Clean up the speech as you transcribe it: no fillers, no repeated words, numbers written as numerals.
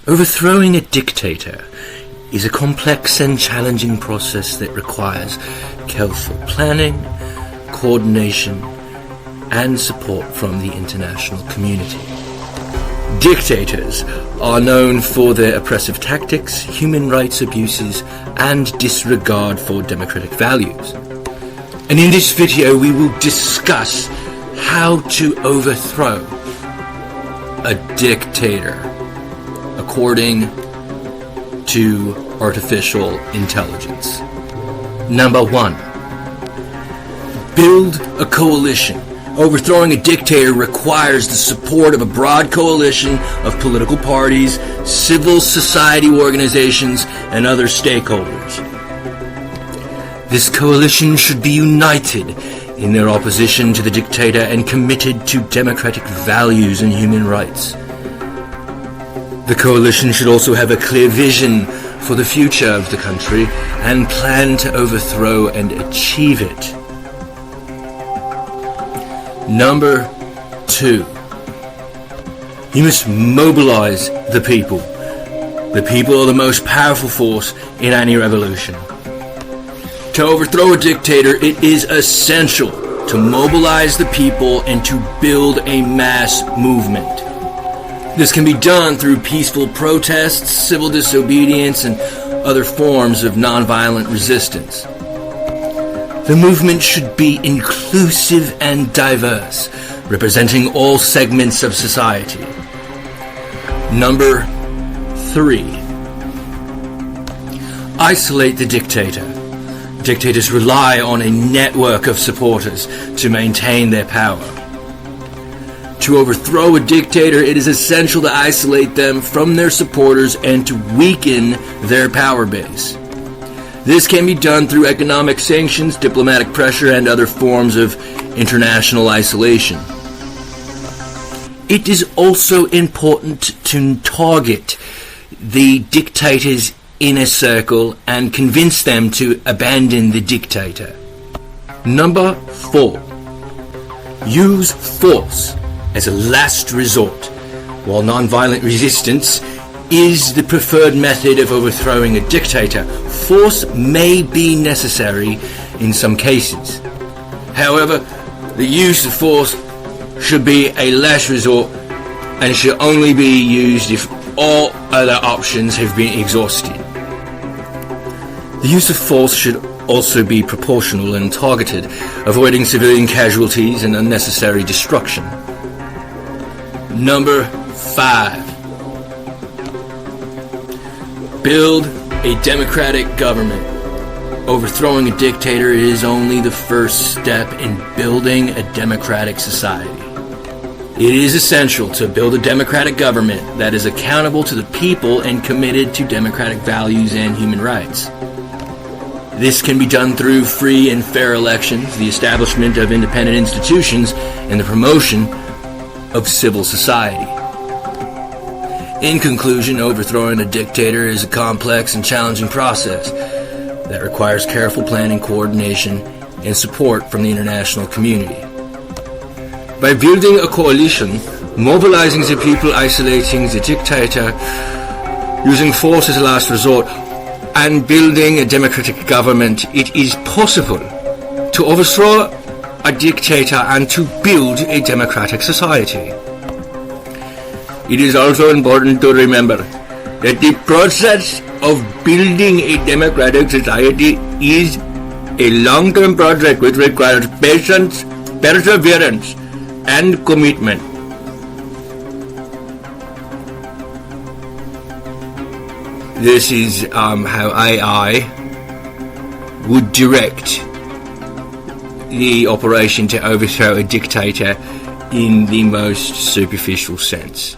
Overthrowing a dictator is a complex and challenging process that requires careful planning, coordination, and support from the international community. Dictators are known for their oppressive tactics, human rights abuses, and disregard for democratic values. And in this video we will discuss how to overthrow a dictator according to artificial intelligence. Number 1. Build a coalition. Overthrowing a dictator requires the support of a broad coalition of political parties, civil society organizations, and other stakeholders. This coalition should be united in their opposition to the dictator and committed to democratic values and human rights. The coalition should also have a clear vision for the future of the country and plan to overthrow and achieve it. Number 2. You must mobilize the people. The people are the most powerful force in any revolution. To overthrow a dictator, it is essential to mobilize the people and to build a mass movement. This can be done through peaceful protests, civil disobedience, and other forms of nonviolent resistance. The movement should be inclusive and diverse, representing all segments of society. Number 3. Isolate the dictator. Dictators rely on a network of supporters to maintain their power. To overthrow a dictator, it is essential to isolate them from their supporters and to weaken their power base. This can be done through economic sanctions, diplomatic pressure, and other forms of international isolation. It is also important to target the dictator's inner circle and convince them to abandon the dictator. Number 4. Use force as a last resort. While nonviolent resistance is the preferred method of overthrowing a dictator, force may be necessary in some cases. However, the use of force should be a last resort and should only be used if all other options have been exhausted. The use of force should also be proportional and targeted, avoiding civilian casualties and unnecessary destruction. Number 5. Build a democratic government. Overthrowing a dictator is only the first step in building a democratic society. It is essential to build a democratic government that is accountable to the people and committed to democratic values and human rights. This can be done through free and fair elections, the establishment of independent institutions, and the promotion of civil society. In conclusion, overthrowing a dictator is a complex and challenging process that requires careful planning, coordination, and support from the international community. By building a coalition, mobilizing the people, isolating the dictator, using force as a last resort, and building a democratic government, it is possible to overthrow a dictator and to build a democratic society. It is also important to remember that the process of building a democratic society is a long-term project which requires patience, perseverance, and commitment. This is how AI would direct the operation to overthrow a dictator in the most superficial sense.